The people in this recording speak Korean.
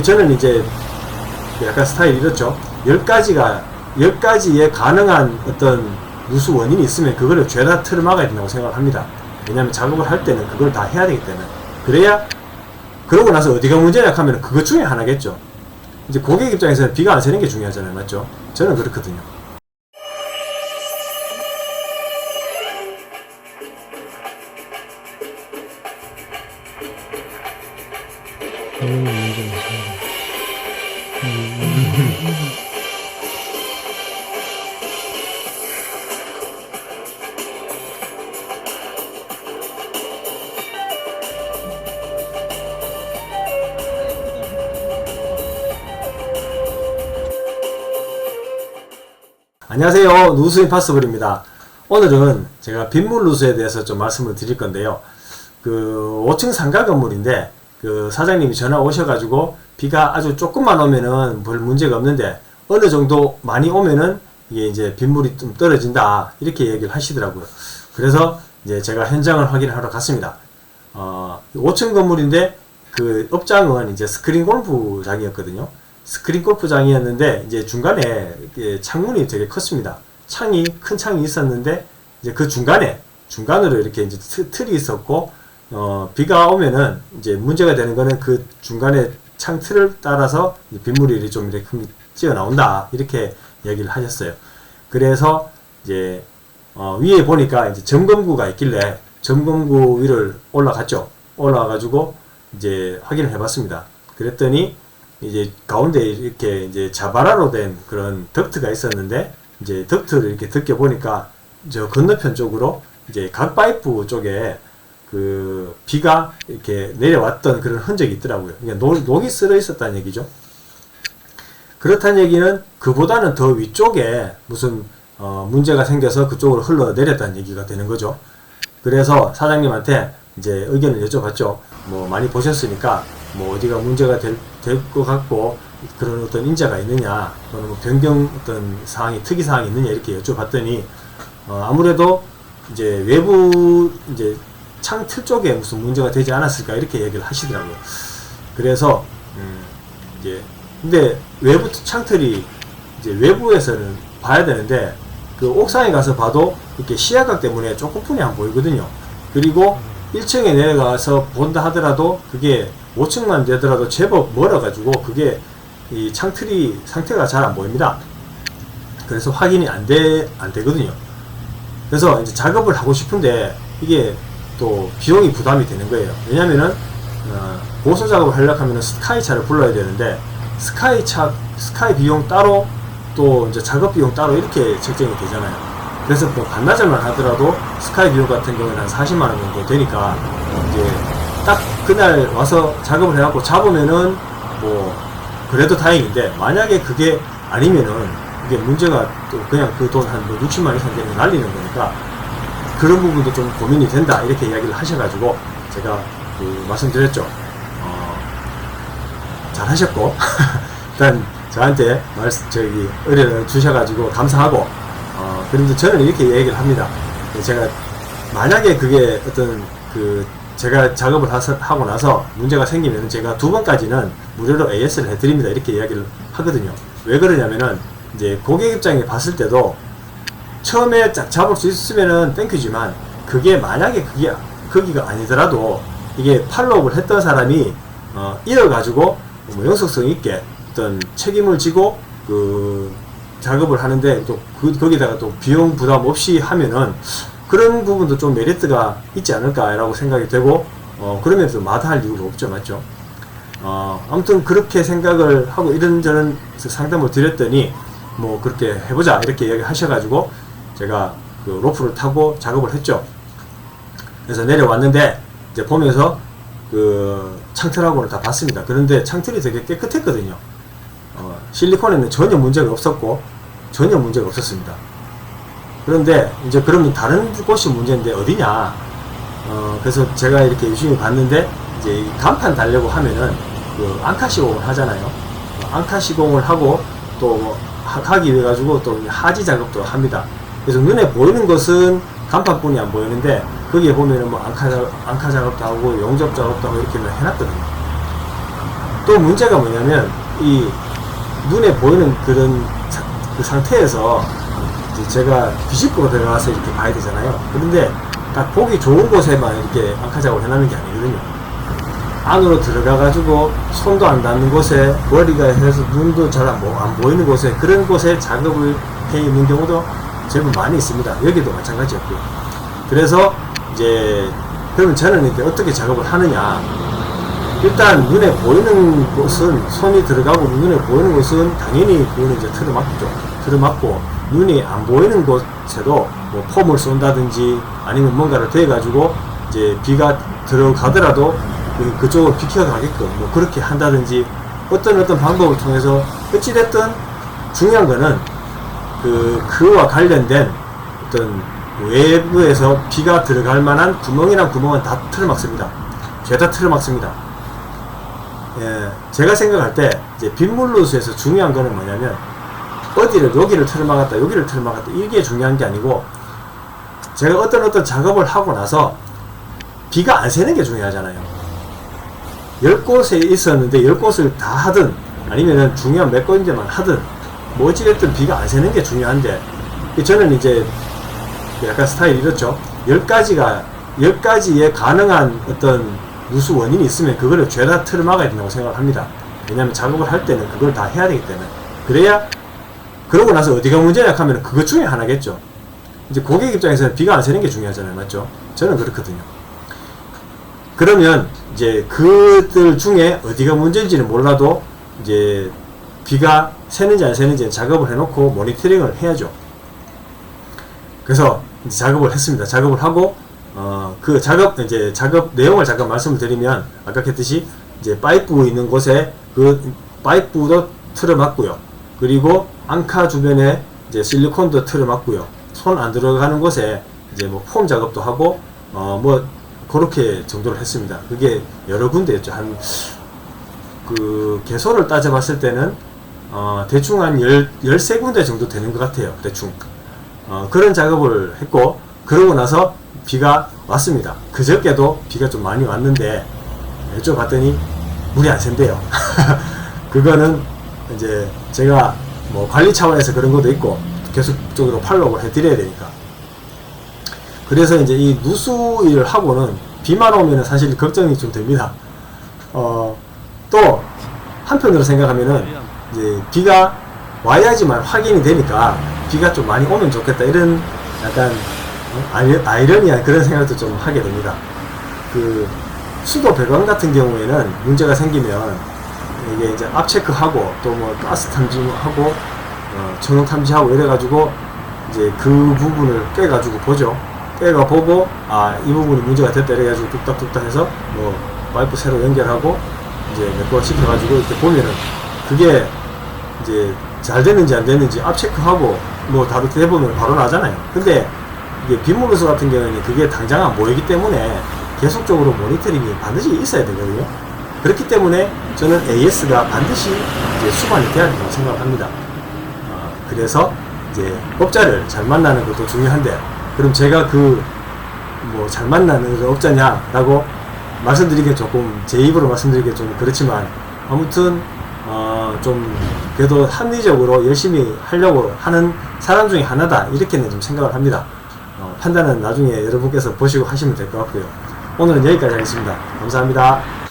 저는 이제 약간 스타일이 이렇죠. 10가지의 가능한 어떤 누수 원인이 있으면 그거를 죄다 틀을 막아야 된다고 생각을 합니다. 왜냐하면 작업을 할 때는 그걸 다 해야 되기 때문에. 그래야 그러고 나서 어디가 문제냐 하면 그것 중에 하나겠죠. 이제 고객 입장에서는 비가 안 새는 게 중요하잖아요. 맞죠? 저는 그렇거든요. 안녕하세요. 누수 임파서블입니다. 오늘은 제가 빗물 누수에 대해서 좀 말씀을 드릴 건데요. 그 5층 상가 건물인데 그 사장님이 전화 오셔가지고 비가 아주 조금만 오면은 별 문제가 없는데 어느 정도 많이 오면은 이게 이제 빗물이 좀 떨어진다 이렇게 얘기를 하시더라고요. 그래서 이제 제가 현장을 확인하러 갔습니다. 5층 건물인데 그 업장은 이제 스크린 골프장이었거든요. 스크린 골프장이었는데 이제 중간에 창문이 되게 컸습니다. 큰 창이 있었는데 이제 그 중간으로 이렇게 이제 틀이 있었고 비가 오면은 이제 문제가 되는 거는 그 중간에 창 틀을 따라서 빗물이 좀 이렇게 찌어 나온다 이렇게 얘기를 하셨어요. 그래서 이제 위에 보니까 이제 점검구가 있길래 점검구 위를 올라갔죠. 올라가가지고 이제 확인을 해봤습니다. 그랬더니 이제 가운데 이렇게 이제 자바라로 된 그런 덕트가 있었는데 이제 덕트를 이렇게 덮여 보니까 저 건너편 쪽으로 이제 각 파이프 쪽에 그 비가 이렇게 내려왔던 그런 흔적이 있더라고요. 그러니까 녹이 쓸어 있었다는 얘기죠. 그렇다는 얘기는 그보다는 더 위쪽에 무슨 문제가 생겨서 그쪽으로 흘러내렸다는 얘기가 되는 거죠. 그래서 사장님한테 이제 의견을 여쭤봤죠. 뭐 많이 보셨으니까 뭐 어디가 문제가 될 것 같고 그런 어떤 인자가 있느냐 또는 뭐 변경 어떤 사항이 특이 사항이 있느냐 이렇게 여쭤봤더니 아무래도 이제 외부 이제 창틀 쪽에 무슨 문제가 되지 않았을까 이렇게 얘기를 하시더라고요. 그래서 이제 근데 외부 창틀이 이제 외부에서는 봐야 되는데 그 옥상에 가서 봐도 이렇게 시야각 때문에 조금뿐이 안 보이거든요. 그리고 1층에 내려가서 본다 하더라도 그게 5층만 되더라도 제법 멀어가지고 그게 이 창틀이 상태가 잘 안 보입니다. 그래서 확인이 안 되거든요. 그래서 이제 작업을 하고 싶은데 이게 또 비용이 부담이 되는 거예요. 왜냐면은 보수 작업을 하려고 하면은 스카이차를 불러야 되는데 스카이 비용 따로 또 이제 작업 비용 따로 이렇게 책정이 되잖아요. 그래서 뭐 반나절만 하더라도 스카이 비용 같은 경우는 한 40만원 정도 되니까 이제 딱 그날 와서 작업을 해갖고 잡으면은 뭐 그래도 다행인데 만약에 그게 아니면은 이게 문제가 또 그냥 그 돈 한 6, 7만 이상 되면 날리는 거니까 그런 부분도 좀 고민이 된다 이렇게 이야기를 하셔가지고 제가 그 말씀드렸죠. 잘 하셨고 일단 저한테 의뢰를 주셔가지고 감사하고 그런데 저는 이렇게 얘기를 합니다. 제가 만약에 그게 어떤 제가 작업을 하고 나서 문제가 생기면 제가 2번까지는 무료로 AS를 해드립니다 이렇게 이야기를 하거든요. 왜 그러냐면은 이제 고객 입장에 봤을 때도 처음에 잡을 수 있으면은 땡큐지만 그게 만약에 거기가 아니더라도 이게 팔로업을 했던 사람이 이어가지고 뭐 영속성 있게 어떤 책임을 지고 그 작업을 하는데 또 거기다가 또 비용 부담 없이 하면은 그런 부분도 좀 메리트가 있지 않을까라고 생각이 되고 그러면 또 마다할 이유가 없죠. 맞죠? 아무튼 그렇게 생각을 하고 이런저런 상담을 드렸더니 뭐 그렇게 해보자 이렇게 이야기 하셔가지고 제가 그 로프를 타고 작업을 했죠. 그래서 내려왔는데 이제 보면서 그 창틀하고는 다 봤습니다. 그런데 창틀이 되게 깨끗했거든요. 실리콘에는 전혀 문제가 없었고 전혀 문제가 없었습니다. 그런데 이제 그러면 다른 곳이 문제인데 어디냐? 그래서 제가 이렇게 유심히 봤는데 이제 이 간판 달려고 하면은 그 앙카 시공을 하잖아요. 앙카 시공을 하고 또 하기 위해 가지고 또 하지 작업도 합니다. 그래서 눈에 보이는 것은 간판뿐이 안 보이는데 거기에 보면은 뭐 앙카 작업도 하고 용접 작업도 하고 이렇게 해놨거든요. 또 문제가 뭐냐면 이 눈에 보이는 그런 그 상태에서 이제 제가 비집고 들어가서 이렇게 봐야 되잖아요. 그런데 딱 보기 좋은 곳에만 이렇게 앙카 작업을 해놓는 게 아니거든요. 안으로 들어가가지고 손도 안 닿는 곳에, 머리가 해서 눈도 잘 안 보이는 곳에, 그런 곳에 작업을 해 있는 경우도 제법 많이 있습니다. 여기도 마찬가지였고요. 그래서 이제 그러면 저는 이제 어떻게 작업을 하느냐, 일단 눈에 보이는 곳은, 손이 들어가고 눈에 보이는 곳은 당연히 그거는 이제 틀어막죠. 틀어막고 눈이 안 보이는 곳에도 뭐 폼을 쏜다든지 아니면 뭔가를 대가지고 이제 비가 들어가더라도 그쪽을 비켜가게끔 뭐 그렇게 한다든지 어떤 방법을 통해서 어찌됐든 중요한 거는 그와 관련된 어떤 외부에서 비가 들어갈 만한 구멍이란 구멍은 다 틀어막습니다. 죄다 틀어막습니다. 예, 제가 생각할 때 이제 빗물루스에서 중요한 거는 뭐냐면 여기를 틀어막았다, 여기를 틀어막았다, 이게 중요한 게 아니고, 제가 어떤 작업을 하고 나서 비가 안 새는 게 중요하잖아요. 10곳에 있었는데 10곳을 다 하든 아니면은 중요한 몇 군데만 하든 뭐 어찌됐든 비가 안 새는 게 중요한데, 저는 이제 약간 스타일이 이렇죠. 10가지의 가능한 어떤 누수 원인이 있으면 그거를 죄다 틀어막아야 된다고 생각을 합니다. 왜냐면 작업을 할 때는 그걸 다 해야 되기 때문에. 그래야, 그러고 나서 어디가 문제냐 하면 그것 중에 하나겠죠. 이제 고객 입장에서는 비가 안 새는 게 중요하잖아요. 맞죠? 저는 그렇거든요. 그러면 이제 그들 중에 어디가 문제인지는 몰라도 이제 비가 새는지 안 새는지 작업을 해놓고 모니터링을 해야죠. 그래서 이제 작업을 했습니다. 작업을 하고 그 작업 내용을 잠깐 말씀을 드리면, 아까 했듯이 이제 파이프 있는 곳에 그 파이프도 틀어막고요. 그리고 앙카 주변에 이제 실리콘도 틀어막고요. 손 안 들어가는 곳에 이제 뭐 폼 작업도 하고 뭐 그렇게 정도를 했습니다. 그게 여러 군데였죠. 한 개소를 따져봤을 때는 대충 한 13군데 정도 되는 것 같아요. 대충 그런 작업을 했고, 그러고 나서 비가 왔습니다. 그저께도 비가 좀 많이 왔는데 여쭤봤더니 물이 안 샌대요. 그거는 이제 제가 뭐 관리 차원에서 그런 것도 있고 계속적으로 팔로우를 해드려야 되니까. 그래서 이제 이 누수 일을 하고는 비만 오면은 사실 걱정이 좀 됩니다. 또 한편으로 생각하면은 이제 비가 와야지만 확인이 되니까 비가 좀 많이 오면 좋겠다, 이런 약간 아이러니한 그런 생각도 좀 하게 됩니다. 그 수도 배관 같은 경우에는 문제가 생기면 이게 이제 압 체크하고 또 뭐 가스 탐지하고 전원 탐지하고 이래가지고 이제 그 부분을 꿰가지고 보죠. 꿰가 보고 이 부분이 문제가 됐다 이래가지고 뚝딱뚝딱 해서 뭐 파이프 새로 연결하고 이제 몇 번 시켜가지고 이렇게 보면은 그게 이제 잘 됐는지 안 됐는지 압 체크하고 뭐 다들 대부분 바로 나잖아요. 근데 이게 빗물루스 같은 경우에는 그게 당장 안 보이기 때문에 계속적으로 모니터링이 반드시 있어야 되거든요. 그렇기 때문에 저는 AS가 반드시 이제 수반이 돼야 된다고 생각합니다. 그래서 이제 업자를 잘 만나는 것도 중요한데, 그럼 제가 뭐 잘 만나는 업자냐라고 말씀드리기 조금, 제 입으로 말씀드리기 좀 그렇지만, 아무튼 좀 그래도 합리적으로 열심히 하려고 하는 사람 중에 하나다, 이렇게는 좀 생각을 합니다. 판단은 나중에 여러분께서 보시고 하시면 될 것 같고요. 오늘은 여기까지 하겠습니다. 감사합니다.